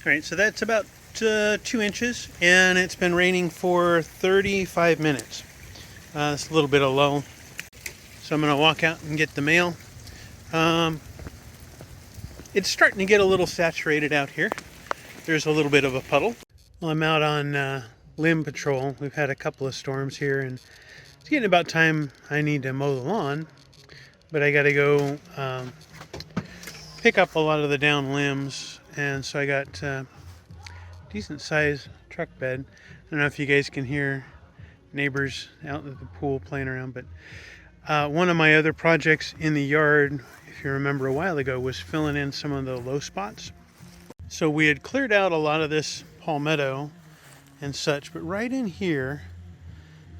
Alright, so that's about 2 inches, and it's been raining for 35 minutes. It's a little bit of low. So I'm going to walk out and get the mail. It's starting to get a little saturated out here. There's a little bit of a puddle. Well, I'm out on limb patrol. We've had a couple of storms here, and it's getting about time I need to mow the lawn. But I got to go pick up a lot of the down limbs, and so I got decent sized truck bed. I don't know if you guys can hear neighbors out at the pool playing around, but one of my other projects in the yard, if you remember a while ago, was filling in some of the low spots. So we had cleared out a lot of this palmetto and such, but right in here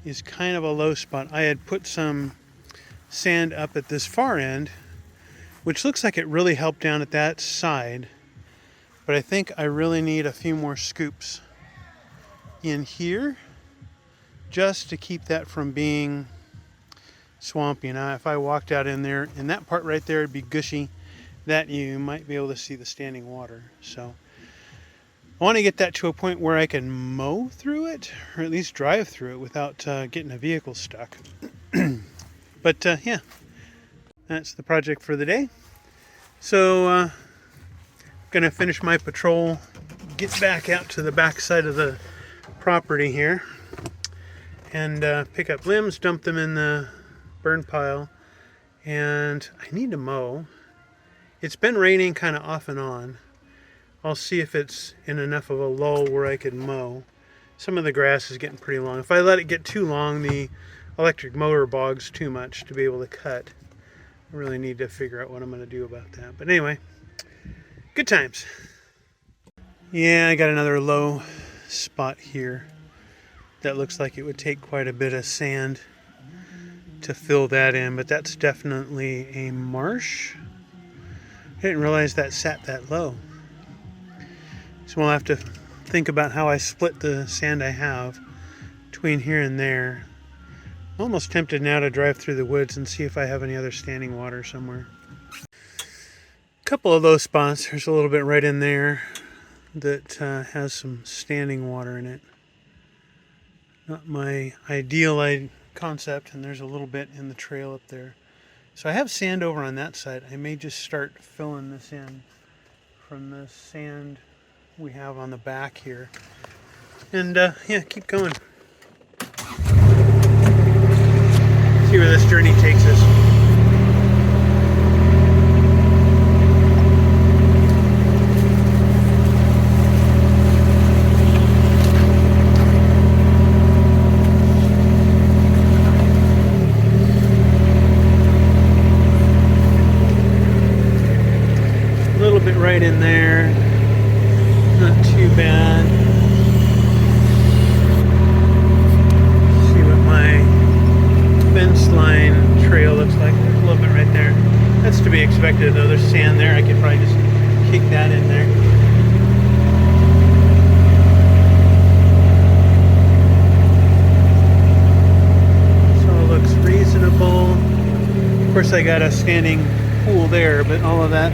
is kind of a low spot. I had put some sand up at this far end, which looks like it really helped down at that side, but I think I really need a few more scoops in here just to keep that from being swampy. Now if I walked out in there, in that part right there, it'd be gushy, that you might be able to see the standing water. So I want to get that to a point where I can mow through it, or at least drive through it without getting a vehicle stuck. But yeah, that's the project for the day. So gonna finish my patrol, get back out to the back side of the property here, and pick up limbs, dump them in the burn pile, and I need to mow. It's been raining kind of off and on. I'll see if it's in enough of a lull where I can mow. Some of the grass is getting pretty long. If I let it get too long, the electric motor bogs too much to be able to cut. I really need to figure out what I'm going to do about that. But anyway, good times. Yeah, I got another low spot here that looks like it would take quite a bit of sand to fill that in, but that's definitely a marsh. I didn't realize that sat that low. So we'll have to think about how I split the sand I have between here and there. I'm almost tempted now to drive through the woods and see if I have any other standing water somewhere. A couple of those spots, there's a little bit right in there that has some standing water in it. Not my ideal concept, and there's a little bit in the trail up there. So I have sand over on that side. I may just start filling this in from the sand we have on the back here. And yeah, keep going. See where this journey takes us. Right in there, not too bad. See what my fence line trail looks like. There's a little bit right there. That's to be expected though. There's sand there. I could probably just kick that in there. So it looks reasonable. Of course I got a standing pool there, but all of that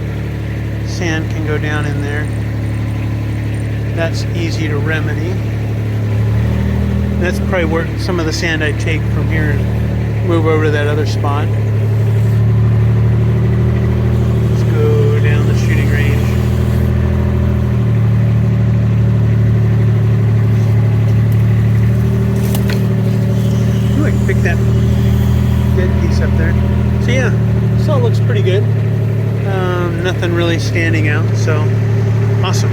sand can go down in there. That's easy to remedy. That's probably where some of the sand I take from here and move over to that other spot. Let's go down the shooting range. Ooh, I can pick that dead piece up there. So yeah, this all looks pretty good. Nothing really standing out, so awesome.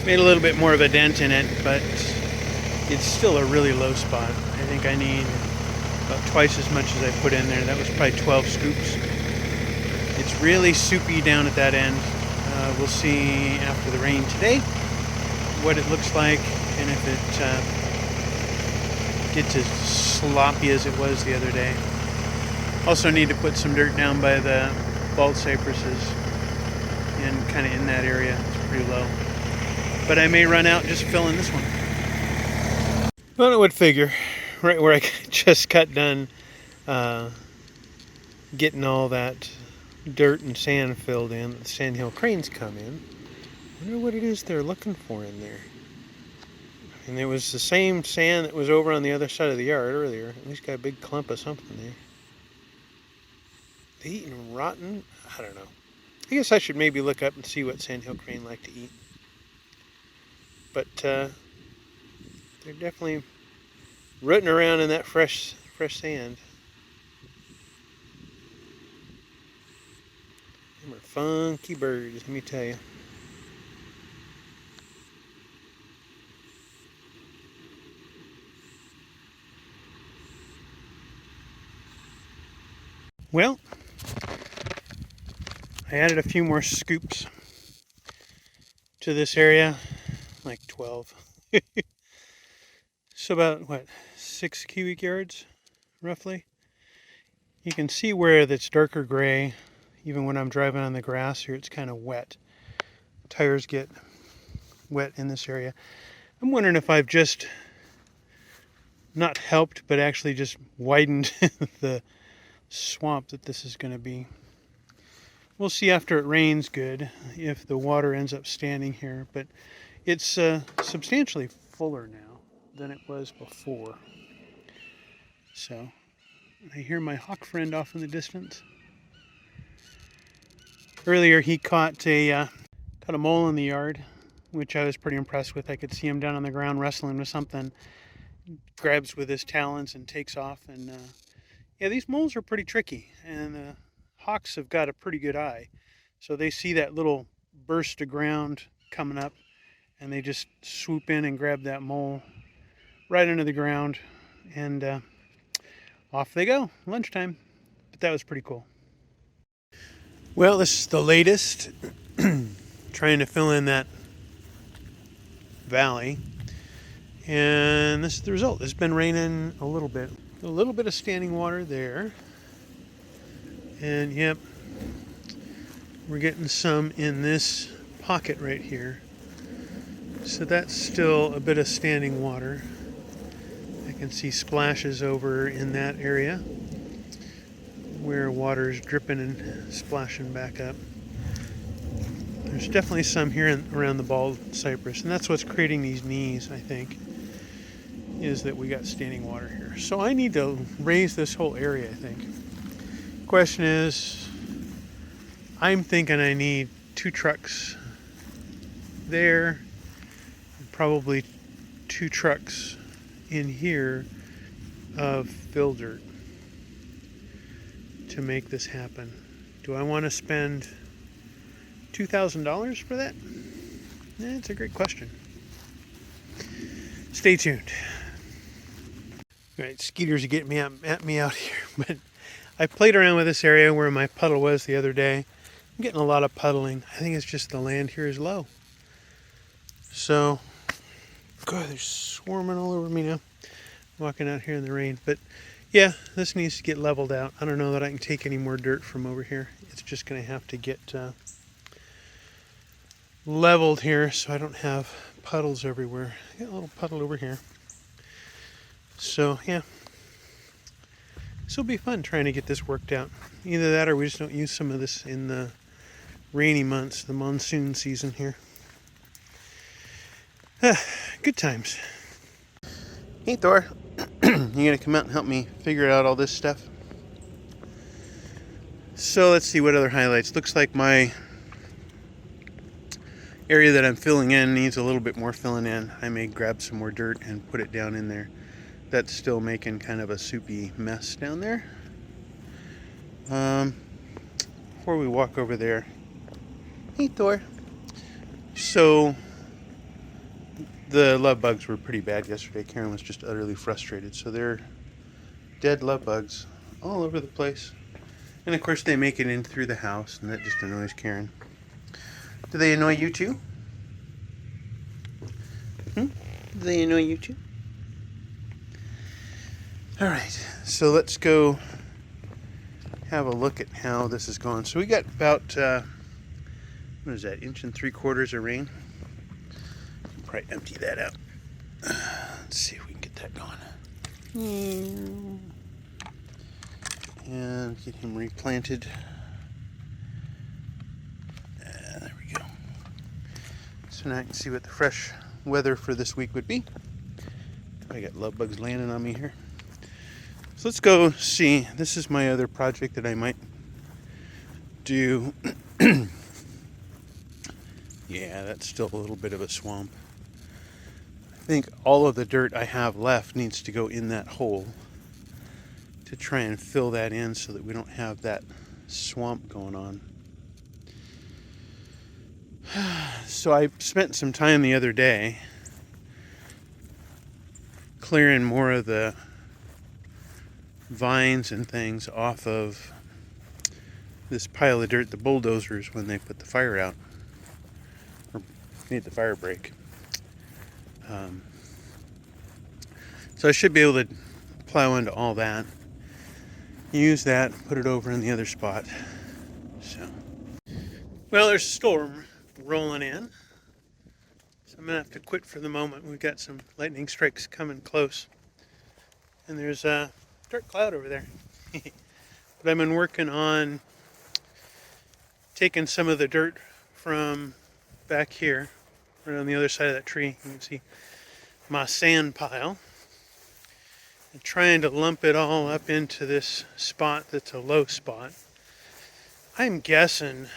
Made a little bit more of a dent in it, but it's still a really low spot. I think I need about twice as much as I put in there. That was probably 12 scoops. It's really soupy down at that end. We'll see after the rain today what it looks like, and if it gets as sloppy as it was the other day. Also need to put some dirt down by the bald cypresses and kind of in that area. It's pretty low. But I may run out just filling this one. Well, it would figure, right where I just got done getting all that dirt and sand filled in, the sandhill cranes come in. I wonder what it is they're looking for in there. And it was the same sand that was over on the other side of the yard earlier. At least got a big clump of something there. They eating rotten? I don't know. I guess I should maybe look up and see what sandhill crane like to eat. But they're definitely rooting around in that fresh sand. Them are funky birds, let me tell you. Well, I added a few more scoops to this area, like 12. So about, what, 6 cubic yards, roughly? You can see where that's darker gray, even when I'm driving on the grass here, it's kind of wet. Tires get wet in this area. I'm wondering if I've just not helped, but actually just widened the swamp that this is going to be. We'll see after it rains good if the water ends up standing here, but it's substantially fuller now than it was before. So I hear my hawk friend off in the distance. Earlier he caught a mole in the yard, which I was pretty impressed with. I could see him down on the ground wrestling with something, grabs with his talons and takes off. And yeah, these moles are pretty tricky, and hawks have got a pretty good eye. So they see that little burst of ground coming up, and they just swoop in and grab that mole right under the ground, and off they go. Lunchtime. But that was pretty cool. Well, this is the latest. Trying to fill in that valley. And this is the result. It's been raining a little bit. A little bit of standing water there. And yep, we're getting some in this pocket right here. So that's still a bit of standing water. I can see splashes over in that area where water is dripping and splashing back up. There's definitely some here around the bald cypress, and that's what's creating these knees, I think, is that we got standing water here. So I need to raise this whole area, I think. Question is, I'm thinking I need 2 trucks there, and probably 2 trucks in here of fill dirt to make this happen. Do I want to spend $2,000 for that? That's a great question. Stay tuned. All right, skeeters are getting me at me out here, but I played around with this area where my puddle was the other day. I'm getting a lot of puddling. I think it's just the land here is low. So, God, they're swarming all over me now. Walking out here in the rain, but yeah, this needs to get leveled out. I don't know that I can take any more dirt from over here. It's just going to have to get leveled here so I don't have puddles everywhere. I got a little puddle over here. So yeah, this will be fun trying to get this worked out. Either that or we just don't use some of this in the rainy months, the monsoon season here. Good times. Hey Thor, you gonna come out and help me figure out all this stuff? So let's see what other highlights. Looks like my area that I'm filling in needs a little bit more filling in. I may grab some more dirt and put it down in there. That's still making kind of a soupy mess down there. Before we walk over there, hey Thor. So The love bugs were pretty bad yesterday. Karen was just utterly frustrated. So they're dead love bugs all over the place. And of course they make it in through the house, and that just annoys Karen. Do they annoy you too? Do they annoy you too? Alright, so let's go have a look at how this is going. So we got about, what is that, 1.75 inches of rain. Probably empty that out. Let's see if we can get that going. And get him replanted. There we go. So now I can see what the fresh weather for this week would be. I got love bugs landing on me here. So let's go see. This is my other project that I might do. Yeah, that's still a little bit of a swamp. I think all of the dirt I have left needs to go in that hole to try and fill that in so that we don't have that swamp going on. So I spent some time the other day clearing more of the vines and things off of this pile of dirt the bulldozers when they put the fire out or made the fire break. So I should be able to plow into all that, use that, put it over in the other spot. So, well, there's a storm rolling in, so I'm gonna have to quit for the moment. We've got some lightning strikes coming close, and there's a dark cloud over there. But I've been working on taking some of the dirt from back here, right on the other side of that tree. You can see my sand pile, and trying to lump it all up into this spot that's a low spot. I'm guessing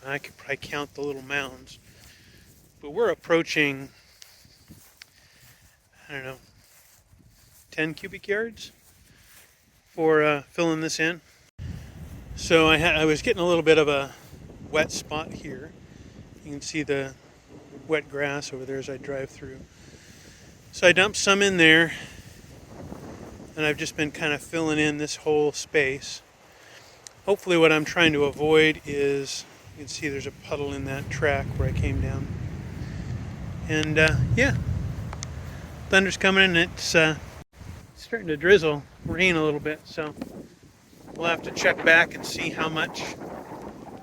I could probably count the little mounds, but we're approaching, I don't know, 10 cubic yards for filling this in. So I was getting a little bit of a wet spot here. You can see the wet grass over there as I drive through. So I dumped some in there, and I've just been kind of filling in this whole space. Hopefully what I'm trying to avoid is, you can see there's a puddle in that track where I came down. And yeah, thunder's coming, and it's starting to drizzle, rain a little bit, so we'll have to check back and see how much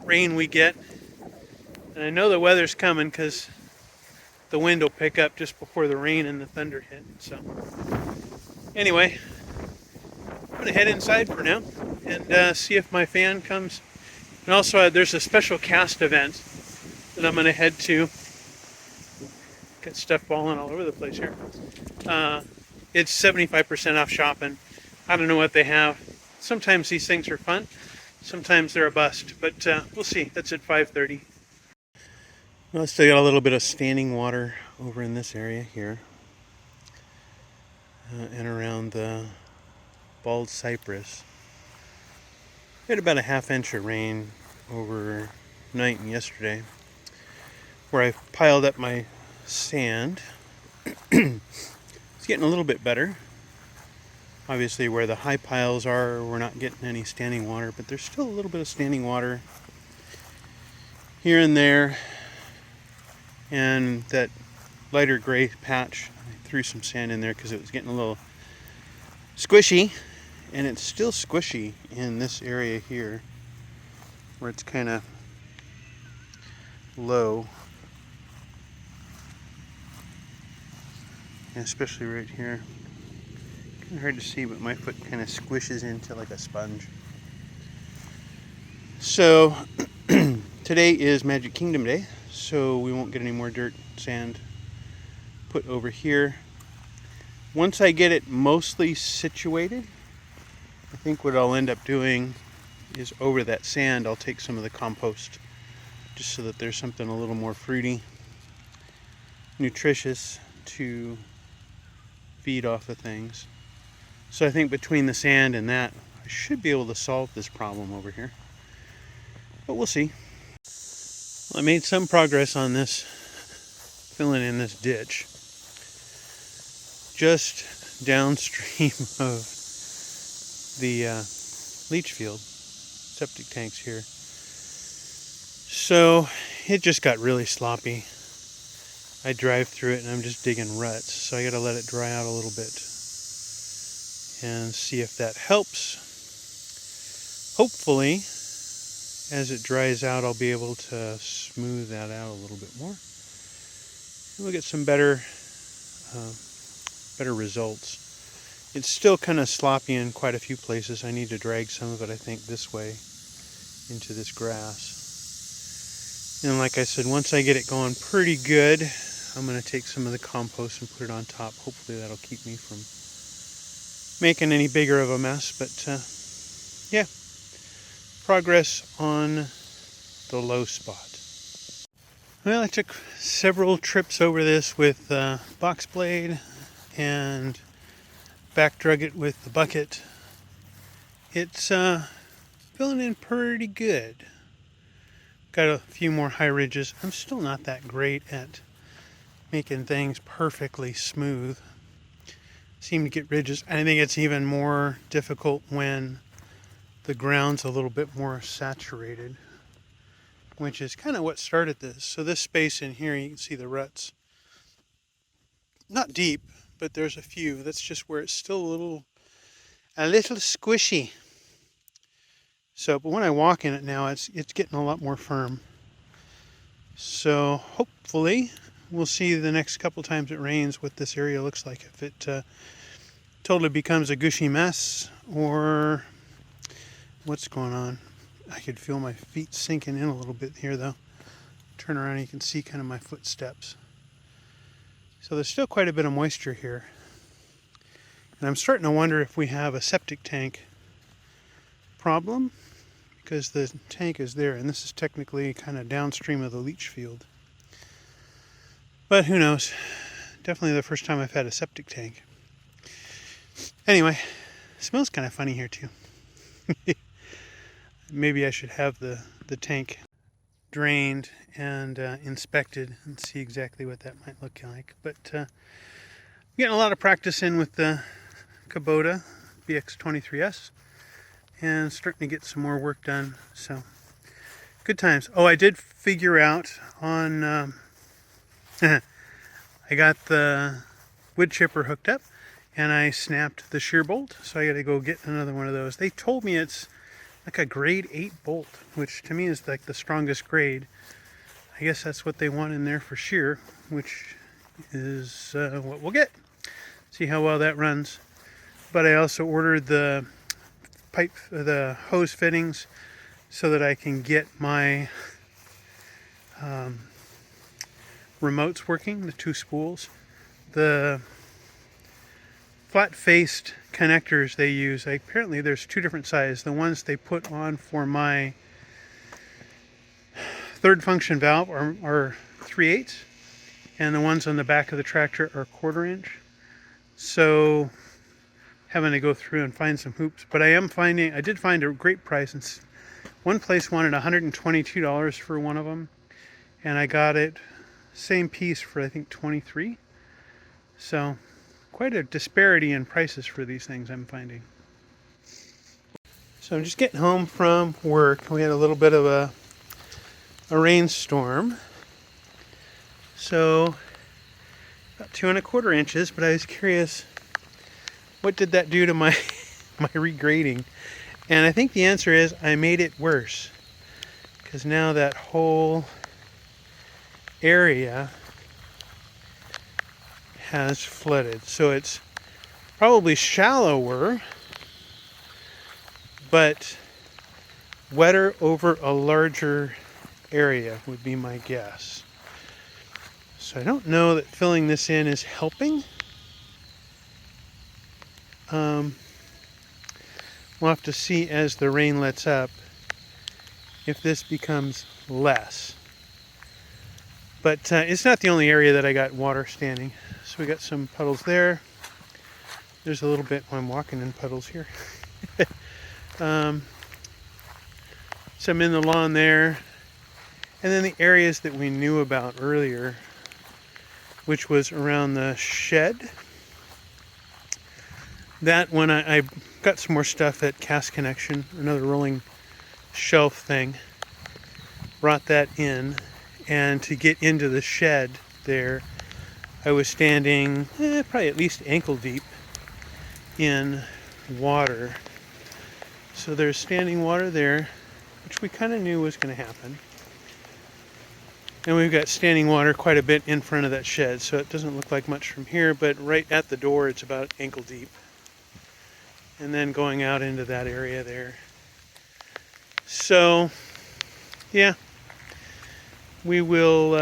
rain we get. And I know the weather's coming because the wind will pick up just before the rain and the thunder hit. So anyway, I'm going to head inside for now and see if my fan comes. And also there's a special cast event that I'm going to head to. Got stuff falling all over the place here. It's 75% off shopping. I don't know what they have. Sometimes these things are fun. Sometimes they're a bust. But we'll see. That's at 5:30. Well, I still got a little bit of standing water over in this area here. And around the bald cypress. We had about a 1/2 inch of rain overnight and yesterday, where I piled up my sand. It's getting a little bit better. Obviously where the high piles are, we're not getting any standing water, but there's still a little bit of standing water here and there. And that lighter gray patch, I threw some sand in there because it was getting a little squishy, and it's still squishy in this area here where it's kind of low, and especially right here. Kind of hard to see, but my foot kind of squishes into like a sponge. So today is Magic Kingdom Day, so we won't get any more dirt, sand put over here. Once I get it mostly situated, I think what I'll end up doing is over that sand I'll take some of the compost, just so that there's something a little more fruity, nutritious to feed off of things. So I think between the sand and that, I should be able to solve this problem over here. But we'll see. Well, I made some progress on this filling in this ditch just downstream of the leach field, septic tanks here. So it just got really sloppy. I drive through it and I'm just digging ruts, so I gotta let it dry out a little bit and see if that helps. Hopefully, as it dries out, I'll be able to smooth that out a little bit more. And we'll get some better results. It's still kind of sloppy in quite a few places. I need to drag some of it, I think, this way into this grass. And like I said, once I get it going pretty good, I'm going to take some of the compost and put it on top. Hopefully that'll keep me from making any bigger of a mess. But yeah, progress on the low spot. Well, I took several trips over this with box blade and back drug it with the bucket. It's filling in pretty good. Got a few more high ridges. I'm still not that great at making things perfectly smooth. Seem to get ridges. I think it's even more difficult when the ground's a little bit more saturated, which is kind of what started this. So this space in here, you can see the ruts. Not deep, but there's a few. That's just where it's still a little squishy. So, but when I walk in it now, it's getting a lot more firm. So hopefully we'll see the next couple times it rains what this area looks like. If it totally becomes a gushy mess or what's going on. I could feel my feet sinking in a little bit here though. Turn around and you can see kind of my footsteps. So there's still quite a bit of moisture here. And I'm starting to wonder if we have a septic tank problem, because the tank is there and this is technically kind of downstream of the leach field. But who knows? Definitely the first time I've had a septic tank. Anyway, it smells kind of funny here too. Maybe I should have the tank drained and inspected and see exactly what that might look like. But getting a lot of practice in with the Kubota BX23S and starting to get some more work done. So good times. Oh, I did figure out on I got the wood chipper hooked up and I snapped the shear bolt, so I got to go get another one of those. They told me it's like a grade 8 bolt, which to me is like the strongest grade. I guess that's what they want in there for shear, which is what we'll get. See how well that runs. But I also ordered the hose fittings so that I can get my remotes working, the 2 spools. The flat-faced connectors they use, apparently there's 2 different sizes. The ones they put on for my third function valve are 3/8, and the ones on the back of the tractor are 1/4 inch. So having to go through and find some hoops, but I did find a great price. And one place wanted $122 for one of them, and I got it same piece for I think $23. So quite a disparity in prices for these things I'm finding. So I'm just getting home from work. We had a little bit of a rainstorm, so about 2¼ inches. But I was curious, what did that do to my my regrading? And I think the answer is I made it worse, because now that whole area has flooded. So it's probably shallower, but wetter over a larger area would be my guess. So I don't know that filling this in is helping. We'll have to see as the rain lets up if this becomes less. But it's not the only area that I got water standing. So we got some puddles there. There's a little bit when I'm walking in puddles here. Some in the lawn there. And then the areas that we knew about earlier which was around the shed. That one, I got some more stuff at Cast Connection, another rolling shelf thing. Brought that in, and to get into the shed there, I was standing probably at least ankle deep in water. So there's standing water there, which we kind of knew was going to happen. And we've got standing water quite a bit in front of that shed, so it doesn't look like much from here, but right at the door it's about ankle deep. And then going out into that area there. So, yeah, we will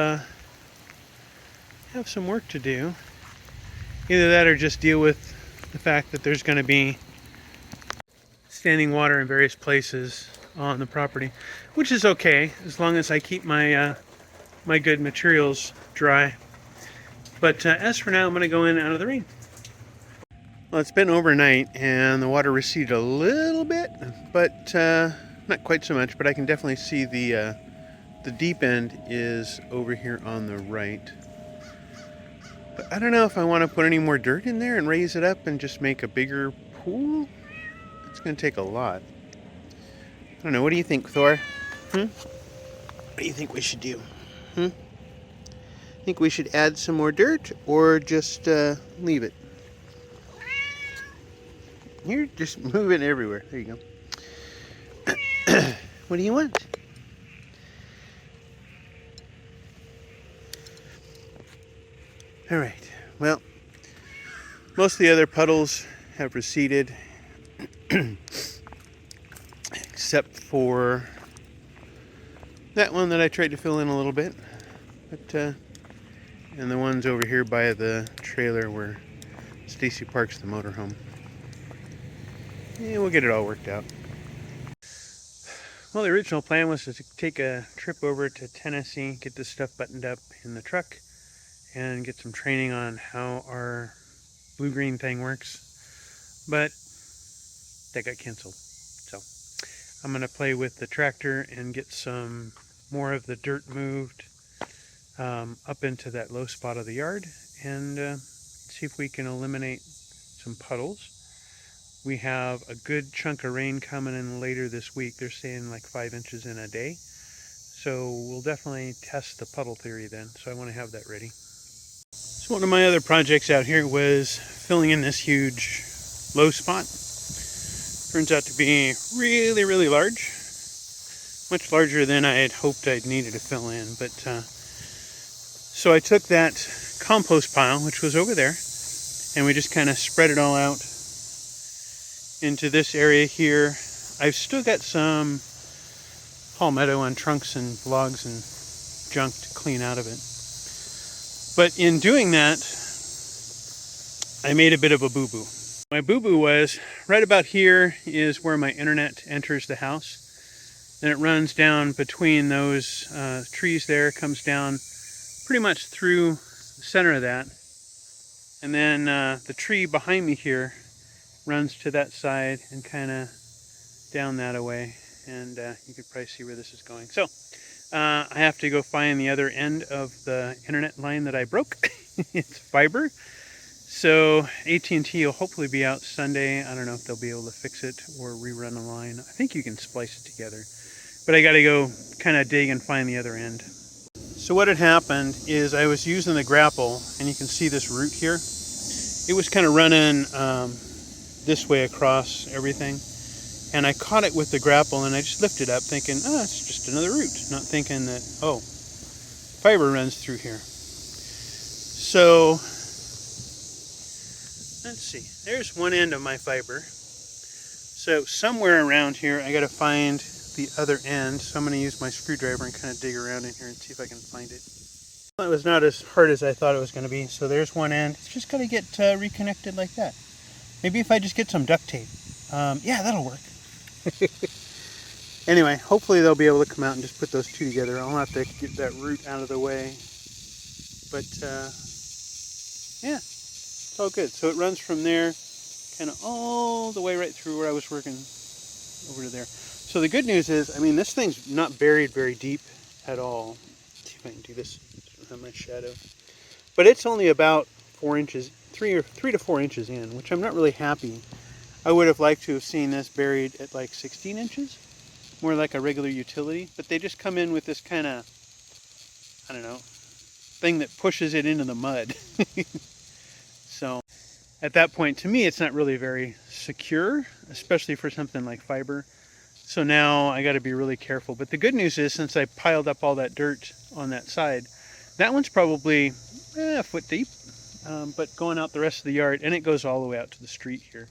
have some work to do. Either that or just deal with the fact that there's going to be standing water in various places on the property, which is okay as long as I keep my my good materials dry. But as for now, I'm going to go in out of the rain. Well, it's been overnight and the water receded a little bit, but not quite so much. But I can definitely see the deep end is over here on the right. But I don't know if I want to put any more dirt in there and raise it up and just make a bigger pool. It's going to take a lot. I don't know. What do you think, Thor? What do you think we should do? Think we should add some more dirt or just leave it? You're just moving everywhere. There you go. What do you want? All right. Well, most of the other puddles have receded, except for that one that I tried to fill in a little bit. But and the ones over here by the trailer where Stacy parks the motorhome. Yeah, we'll get it all worked out. Well, the original plan was to take a trip over to Tennessee, get this stuff buttoned up in the truck, and get some training on how our blue-green thing works. But that got canceled. So I'm going to play with the tractor and get some more of the dirt moved up into that low spot of the yard and see if we can eliminate some puddles. We have a good chunk of rain coming in later this week. They're saying like 5 inches in a day. So we'll definitely test the puddle theory then. So I want to have that ready. So one of my other projects out here was filling in this huge low spot. Turns out to be really, really large. Much larger than I had hoped I'd needed to fill in. But so I took that compost pile, which was over there, and we just kind of spread it all out into this area here. I've still got some palmetto and trunks and logs and junk to clean out of it. But in doing that, I made a bit of a boo-boo. My boo-boo was right about here is where my internet enters the house. Then it runs down between those trees there, comes down pretty much through the center of that. And then the tree behind me here runs to that side and kind of down that away, and you could probably see where this is going. So I have to go find the other end of the internet line that I broke. It's fiber, so AT&T will hopefully be out Sunday. I don't know if they'll be able to fix it or rerun the line. I think you can splice it together, but I got to go kind of dig and find the other end. So what had happened is I was using the grapple, and you can see this root here. It was kind of running this way across everything, and I caught it with the grapple and I just lifted up thinking, oh, it's just another root, not thinking that, oh, fiber runs through here. So let's see, there's one end of my fiber. So somewhere around here I got to find the other end, so I'm going to use my screwdriver and kind of dig around in here and see if I can find it. Well, it was not as hard as I thought it was going to be. So there's one end. It's just got to get reconnected like that. Maybe if I just get some duct tape. Yeah, that'll work. Anyway, hopefully they'll be able to come out and just put those two together. I'll have to get that root out of the way. But yeah, it's all good. So it runs from there kind of all the way right through where I was working over to there. So the good news is, I mean, this thing's not buried very deep at all. Let's see if I can do this. I don't have my shadow. but it's only about 4 inches, 3 to 4 inches in, which I'm not really happy. I would have liked to have seen this buried at like 16 inches, more like a regular utility, but they just come in with this kind of, I don't know, thing that pushes it into the mud. So at that point, to me, it's not really very secure, especially for something like fiber. So now I got to be really careful. But the good news is, since I piled up all that dirt on that side, that one's probably a foot deep, but going out the rest of the yard, and it goes all the way out to the street here.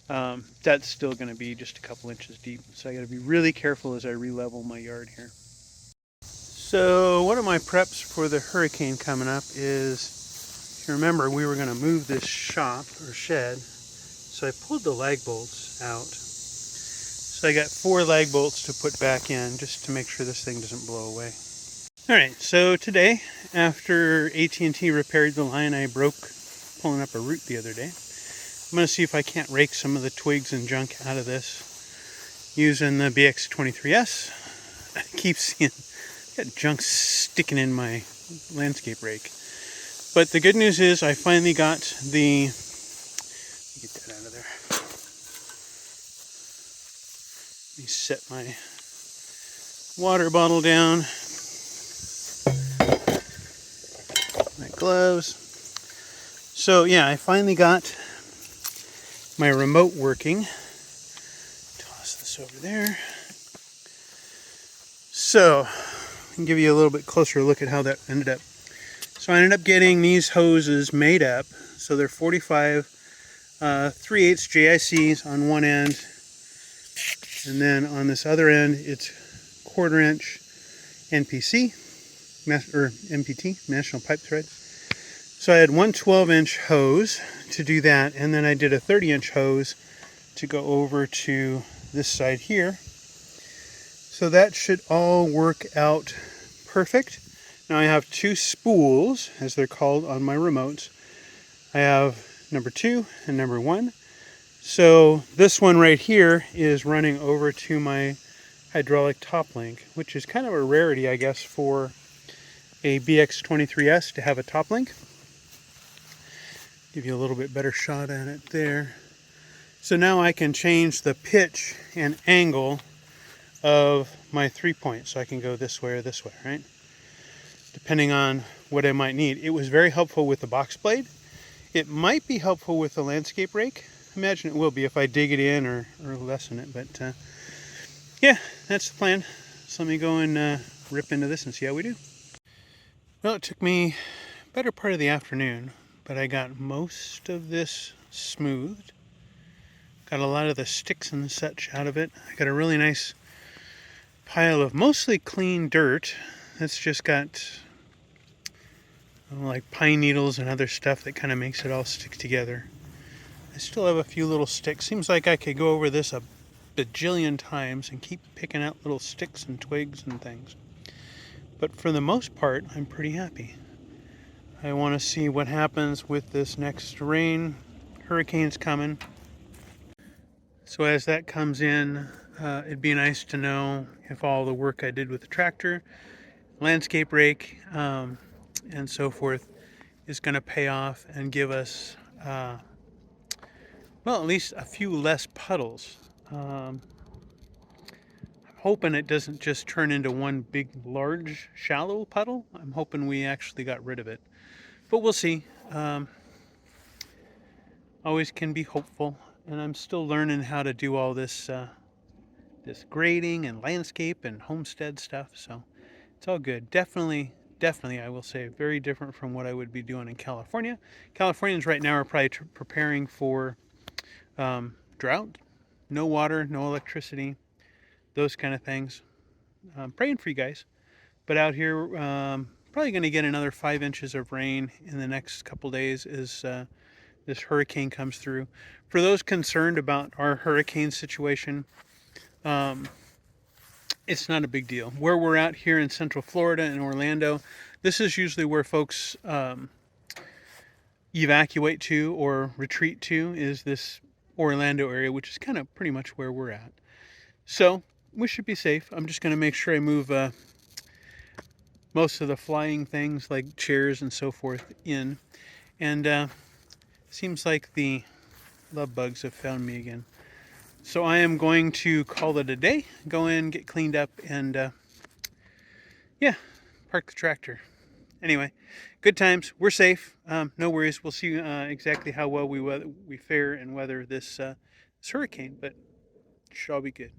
That's still going to be just a couple inches deep. So I got to be really careful as I re-level my yard here. So one of my preps for the hurricane coming up is, if you remember, we were going to move this shop or shed. So I pulled the lag bolts out. So I got 4 lag bolts to put back in just to make sure this thing doesn't blow away. All right, so today, after AT&T repaired the line I broke pulling up a root the other day, I'm going to see if I can't rake some of the twigs and junk out of this using the BX23S. I keep seeing got junk sticking in my landscape rake. But the good news is I finally got the, get that out of there. Let me set my water bottle down. My gloves. So yeah, I finally got my remote working. Toss this over there. So I can give you a little bit closer look at how that ended up. So I ended up getting these hoses made up. So they're 45 3/8 JICs on one end, and then on this other end it's 1/4 inch NPC or MPT, National Pipe Thread. So I had one 12-inch hose to do that, and then I did a 30-inch hose to go over to this side here. So that should all work out perfect. Now I have 2 spools, as they're called on my remotes. I have number 2 and number 1. So this one right here is running over to my hydraulic top link, which is kind of a rarity, I guess, for a BX23S to have a top link. Give you a little bit better shot at it there. So now I can change the pitch and angle of my 3-point, so I can go this way or this way, right? Depending on what I might need. It was very helpful with the box blade. It might be helpful with the landscape rake. I imagine it will be if I dig it in or lessen it, but yeah, that's the plan. So let me go and rip into this and see how we do. Well, it took me a better part of the afternoon, but I got most of this smoothed. Got a lot of the sticks and such out of it. I got a really nice pile of mostly clean dirt that's just got like pine needles and other stuff that kind of makes it all stick together. I still have a few little sticks. Seems like I could go over this a bajillion times and keep picking out little sticks and twigs and things. But for the most part, I'm pretty happy. I want to see what happens with this next rain. Hurricane's coming. So as that comes in, it'd be nice to know if all the work I did with the tractor, landscape rake, and so forth is going to pay off and give us, well, at least a few less puddles. I'm hoping it doesn't just turn into one big, large, shallow puddle. I'm hoping we actually got rid of it. But we'll see. Always can be hopeful. And I'm still learning how to do all this this grading and landscape and homestead stuff. So it's all good. Definitely, I will say, very different from what I would be doing in California. Californians right now are probably preparing for drought, no water, no electricity, those kind of things. I'm praying for you guys. But out here, probably going to get another 5 inches of rain in the next couple days as this hurricane comes through. For those concerned about our hurricane situation, it's not a big deal. Where we're at here in Central Florida and Orlando, this is usually where folks evacuate to or retreat to, is this Orlando area, which is kind of pretty much where we're at. So we should be safe. I'm just going to make sure I move most of the flying things like chairs and so forth in. And seems like the love bugs have found me again. So I am going to call it a day, go in, get cleaned up, and yeah, park the tractor. Anyway, good times. We're safe. No worries. We'll see exactly how well we fare and weather this hurricane, but it should all be good.